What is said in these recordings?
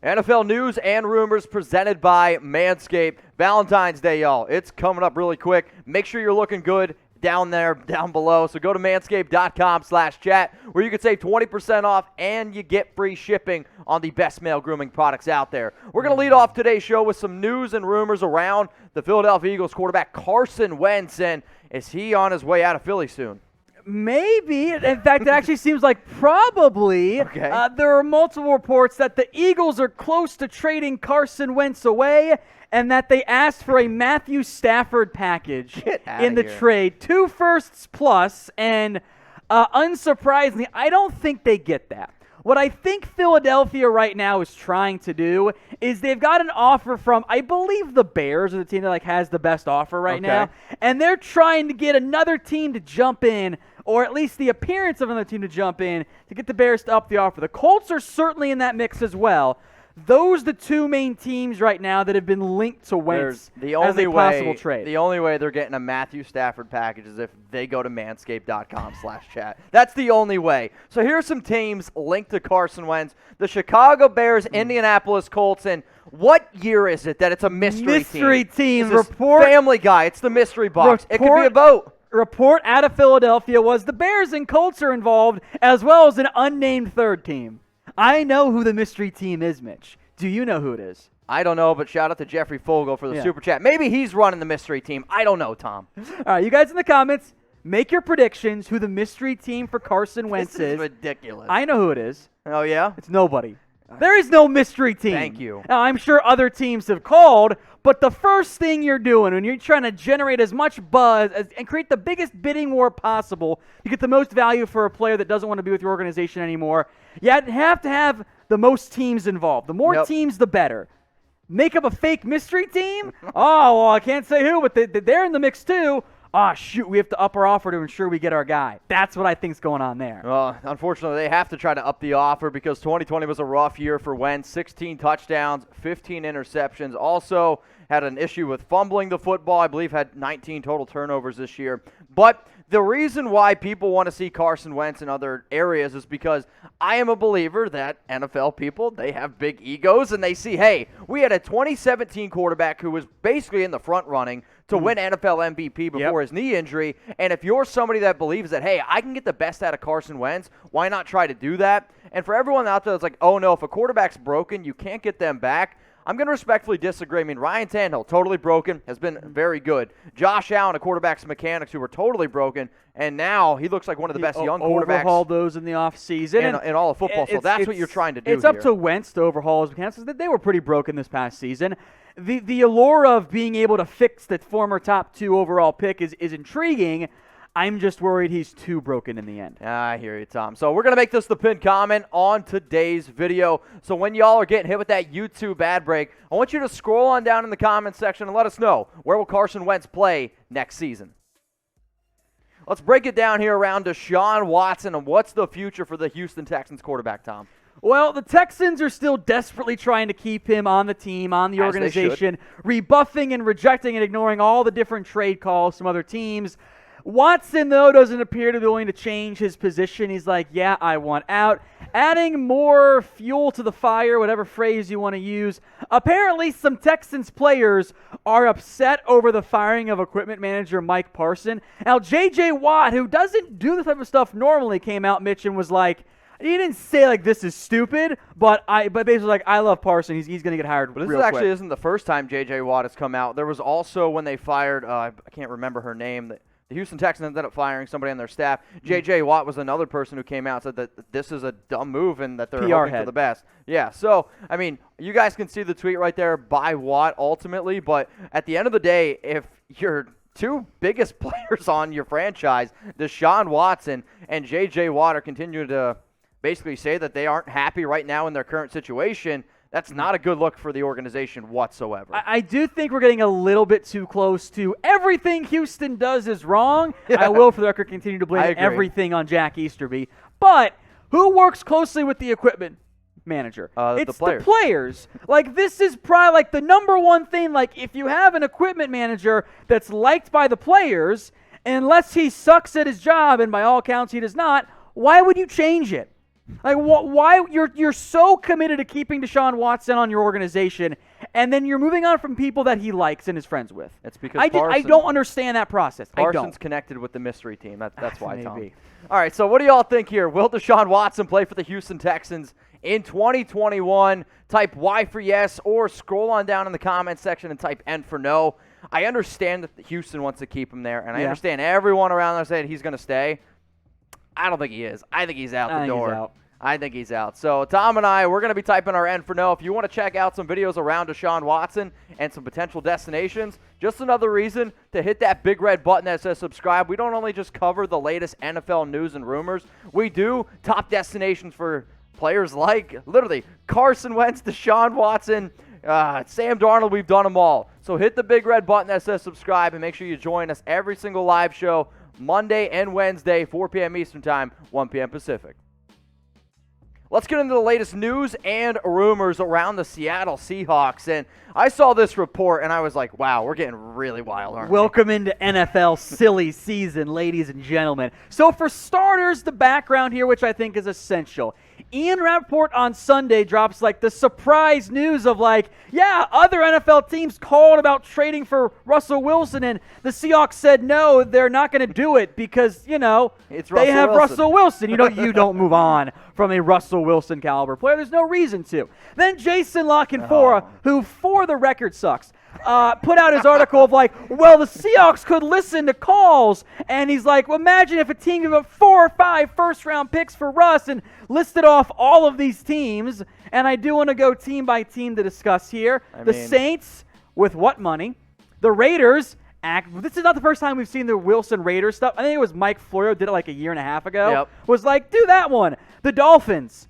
NFL news and rumors presented by Manscaped. Valentine's Day, y'all. It's coming up really quick. Make sure you're looking good down below. So go to manscaped.com/chat where you can save 20% off and you get free shipping on the best male grooming products out there. We're going to lead off today's show with some news and rumors around the Philadelphia Eagles quarterback Carson Wentz. And is he on his way out of Philly soon? Maybe. In fact, it actually seems like probably. Okay. There are multiple reports that the Eagles are close to trading Carson Wentz away and that they asked for a Matthew Stafford package in the trade. 2 firsts plus, and unsurprisingly, I don't think they get that. What I think Philadelphia right now is trying to do is they've got an offer from, I believe, the Bears are the team that has the best offer right now, and they're trying to get another team to jump in, or at least the appearance of another team to jump in to get the Bears to up the offer. The Colts are certainly in that mix as well. Those are the 2 main teams right now that have been linked to Wentz as a possible trade. The only way they're getting a Matthew Stafford package is if they go to manscaped.com/chat. That's the only way. So here's some teams linked to Carson Wentz. The Chicago Bears, Indianapolis Colts, and what year is it that it's a mystery team? Report Family Guy. It's the mystery box. It could be a boat. Report out of Philadelphia was the Bears and Colts are involved, as well as an unnamed third team. I know who the mystery team is, Mitch. Do you know who it is? I don't know, but shout out to Jeffrey Fogel for the super chat. Maybe he's running the mystery team. I don't know, Tom. All right, you guys in the comments, make your predictions who the mystery team for Carson Wentz is. This is ridiculous. I know who it is. Oh, yeah? It's nobody. There is no mystery team. Thank you. Now, I'm sure other teams have called, but the first thing you're doing when you're trying to generate as much buzz and create the biggest bidding war possible, you get the most value for a player that doesn't want to be with your organization anymore, you have to have the most teams involved. The more teams, the better. Make up a fake mystery team? Oh, well, I can't say who, but they're in the mix too. Oh, shoot, we have to up our offer to ensure we get our guy. That's what I think's going on there. Unfortunately, they have to try to up the offer because 2020 was a rough year for Wentz. 16 touchdowns, 15 interceptions. Also had an issue with fumbling the football. I believe had 19 total turnovers this year. But the reason why people want to see Carson Wentz in other areas is because I am a believer that NFL people, they have big egos, and they see, hey, we had a 2017 quarterback who was basically in the front running to win NFL MVP before his knee injury. And if you're somebody that believes that, hey, I can get the best out of Carson Wentz, why not try to do that? And for everyone out there that's like, oh, no, if a quarterback's broken, you can't get them back, I'm going to respectfully disagree. I mean, Ryan Tannehill, totally broken, has been very good. Josh Allen, a quarterback's mechanics who were totally broken, and now he looks like one of the best young quarterbacks. Overhauled those in the offseason. In all of football, so that's what you're trying to do It's up to Wentz to overhaul his mechanics. They were pretty broken this past season. The allure of being able to fix the former top 2 overall pick is intriguing. I'm just worried he's too broken in the end. I hear you, Tom. So we're going to make this the pinned comment on today's video. So when y'all are getting hit with that YouTube ad break, I want you to scroll on down in the comments section and let us know, where will Carson Wentz play next season? Let's break it down here around Deshaun Watson and what's the future for the Houston Texans quarterback, Tom? Well, the Texans are still desperately trying to keep him on the team, on the organization, rebuffing and rejecting and ignoring all the different trade calls from other teams. Watson, though, doesn't appear to be willing to change his position. He's like, yeah, I want out. Adding more fuel to the fire, whatever phrase you want to use. Apparently, some Texans players are upset over the firing of equipment manager Mike Parson. Now, J.J. Watt, who doesn't do this type of stuff normally, came out, Mitch, and was like, he didn't say, like, this is stupid, but basically, like, I love Parson. He's going to get hired real quick. This actually isn't the first time J.J. Watt has come out. There was also when they fired, I can't remember her name, the Houston Texans ended up firing somebody on their staff. J.J. Watt was another person who came out and said that this is a dumb move and that they're hoping for the best. Yeah, so, I mean, you guys can see the tweet right there by Watt ultimately, but at the end of the day, if your 2 biggest players on your franchise, Deshaun Watson and J.J. Watt, are continuing to basically say that they aren't happy right now in their current situation, that's not a good look for the organization whatsoever. I do think we're getting a little bit too close to everything Houston does is wrong. Yeah. I will, for the record, continue to blame everything on Jack Easterby. But who works closely with the equipment manager? It's the players. Like, this is probably like the number one thing. Like, if you have an equipment manager that's liked by the players, unless he sucks at his job, and by all accounts he does not, why would you change it? Like, why you're so committed to keeping Deshaun Watson on your organization, and then you're moving on from people that he likes and is friends with? It's because I don't understand that process. Parsons connected with the mystery team. That's why, Tom. All right, so what do y'all think here? Will Deshaun Watson play for the Houston Texans in 2021? Type Y for yes, or scroll on down in the comments section and type N for no. I understand that Houston wants to keep him there, and I understand everyone around there saying he's going to stay. I don't think he is. I think he's out the door. I think he's out. So Tom and I, we're going to be typing our N for no. If you want to check out some videos around Deshaun Watson and some potential destinations, just another reason to hit that big red button that says subscribe. We don't only just cover the latest NFL news and rumors. We do top destinations for players like, literally, Carson Wentz, Deshaun Watson, Sam Darnold. We've done them all. So hit the big red button that says subscribe and make sure you join us every single live show Monday and Wednesday, 4 p.m. Eastern Time, 1 p.m. Pacific. Let's get into the latest news and rumors around the Seattle Seahawks. And I saw this report, and I was like, wow, we're getting really wild, aren't we? Welcome into NFL silly season, ladies and gentlemen. So for starters, the background here, which I think is essential. Ian Rappaport on Sunday drops like the surprise news of like, yeah, other NFL teams called about trading for Russell Wilson, and the Seahawks said no, they're not going to do it because, they have Russell Wilson. You don't move on from a Russell Wilson caliber player. There's no reason to. Then Jason La Canfora, who for the record sucks, put out his article of like, well, the Seahawks could listen to calls, and he's like, well, imagine if a team gave up 4 or 5 first-round picks for Russ and listed off all of these teams, and I do want to go team by team to discuss here. The Saints, with what money? The Raiders, this is not the first time we've seen the Wilson Raiders stuff. I think it was Mike Florio did it like a year and a half ago. Was like, do that one. The Dolphins,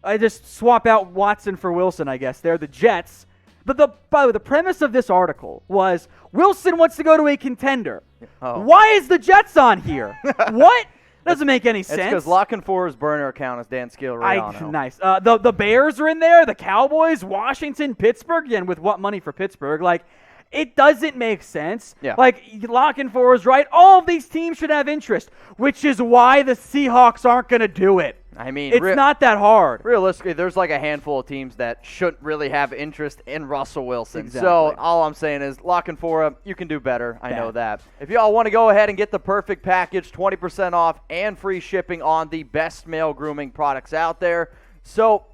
I just swap out Watson for Wilson, I guess. They're the Jets. But by the way, the premise of this article was Wilson wants to go to a contender. Why is the Jets on here? What? Doesn't make any sense. It's because La Canfora's burner account is Dan Scalariano. Nice. The Bears are in there. The Cowboys, Washington, Pittsburgh. Again, with what money for Pittsburgh? Like, it doesn't make sense. Yeah. Like, La Canfora's right. All of these teams should have interest, which is why the Seahawks aren't going to do it. I mean, it's not that hard. Realistically, there's like a handful of teams that shouldn't really have interest in Russell Wilson. Exactly. So all I'm saying is, La Canfora, you can do better. I know that. If y'all want to go ahead and get the perfect package, 20% off and free shipping on the best male grooming products out there. So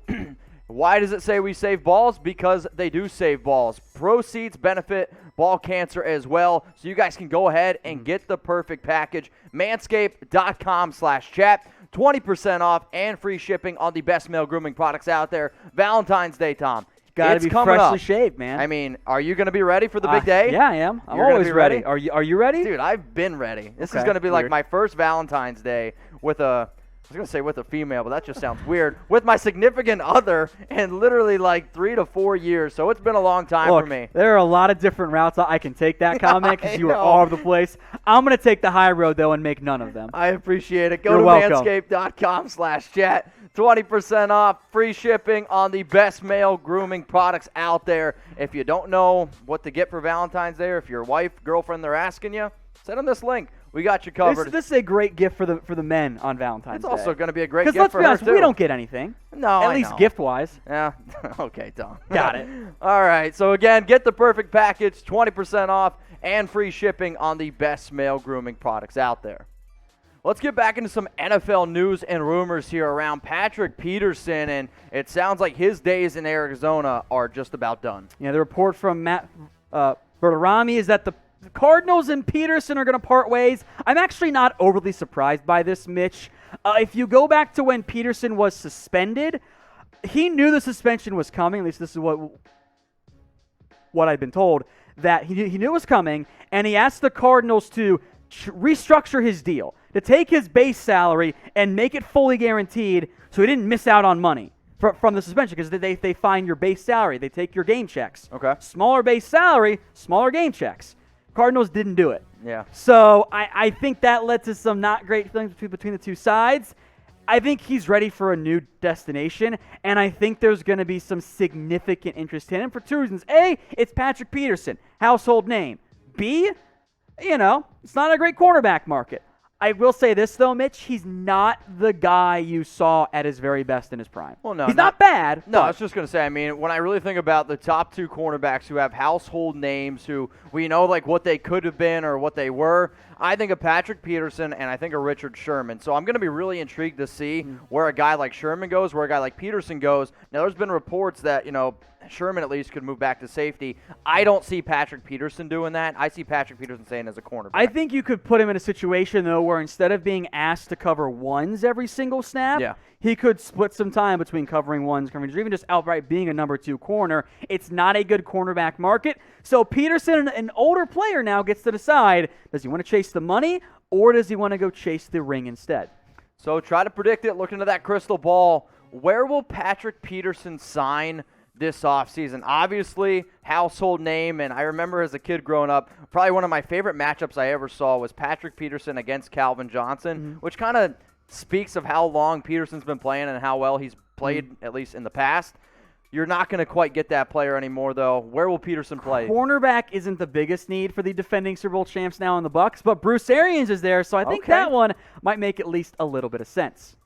why does it say we save balls? Because they do save balls. Proceeds benefit ball cancer as well. So you guys can go ahead and get the perfect package. Manscaped.com/chat. 20% off and free shipping on the best male grooming products out there. Valentine's Day, Tom. Got to be freshly shaved, man. I mean, are you going to be ready for the big day? Yeah, I am. I'm You're always ready. Are you ready? Dude, I've been ready. This is going to be like my first Valentine's Day with I was going to say with a female, but that just sounds weird. With my significant other in literally like 3 to 4 years. So it's been a long time for me. There are a lot of different routes I can take that comment because you are all over the place. I'm going to take the high road, though, and make none of them. I appreciate it. Go to manscaped.com/chat. 20% off, free shipping on the best male grooming products out there. If you don't know what to get for Valentine's Day, or if your wife, girlfriend, they're asking you, send them this link. We got you covered. This is a great gift for the men on Valentine's Day. It's also going to be a great gift let's for be honest, her, too. we don't get anything. No, At least gift-wise. Yeah. Okay, Tom. Got it. All right. So, again, get the perfect package, 20% off, and free shipping on the best male grooming products out there. Let's get back into some NFL news and rumors here around Patrick Peterson, and it sounds like his days in Arizona are just about done. Yeah, the report from Matt Bertarami is that the Cardinals and Peterson are going to part ways. I'm actually not overly surprised by this, Mitch. If you go back to when Peterson was suspended, he knew the suspension was coming. At least this is what I've been told, that he knew it was coming, and he asked the Cardinals to restructure his deal, to take his base salary and make it fully guaranteed so he didn't miss out on money from the suspension, because they find your base salary. They take your game checks. Okay. Smaller base salary, smaller game checks. Cardinals didn't do it. Yeah. So I think that led to some not great things between the two sides. I think he's ready for a new destination, and I think there's going to be some significant interest in him for 2 reasons. A, it's Patrick Peterson, household name. B, it's not a great cornerback market. I will say this, though, Mitch. He's not the guy you saw at his very best in his prime. Well, no. He's not bad. No, I was just going to say, I mean, when I really think about the top 2 cornerbacks who have household names, who we know like what they could have been or what they were, I think of Patrick Peterson and I think of Richard Sherman. So I'm going to be really intrigued to see where a guy like Sherman goes, where a guy like Peterson goes. Now, there's been reports that, Sherman at least could move back to safety. I don't see Patrick Peterson doing that. I see Patrick Peterson staying as a cornerback. I think you could put him in a situation, though, where instead of being asked to cover ones every single snap, he could split some time between covering ones, or even just outright being a number 2 corner. It's not a good cornerback market. So Peterson, an older player now, gets to decide, does he want to chase the money or does he want to go chase the ring instead? So try to predict it. Look into that crystal ball. Where will Patrick Peterson sign this offseason? Obviously, household name, and I remember as a kid growing up, probably one of my favorite matchups I ever saw was Patrick Peterson against Calvin Johnson, which kind of speaks of how long Peterson's been playing and how well he's played, at least in the past. You're not going to quite get that player anymore, though. Where will Peterson play? Cornerback isn't the biggest need for the defending Super Bowl champs now in the Bucs, but Bruce Arians is there, so I think that one might make at least a little bit of sense.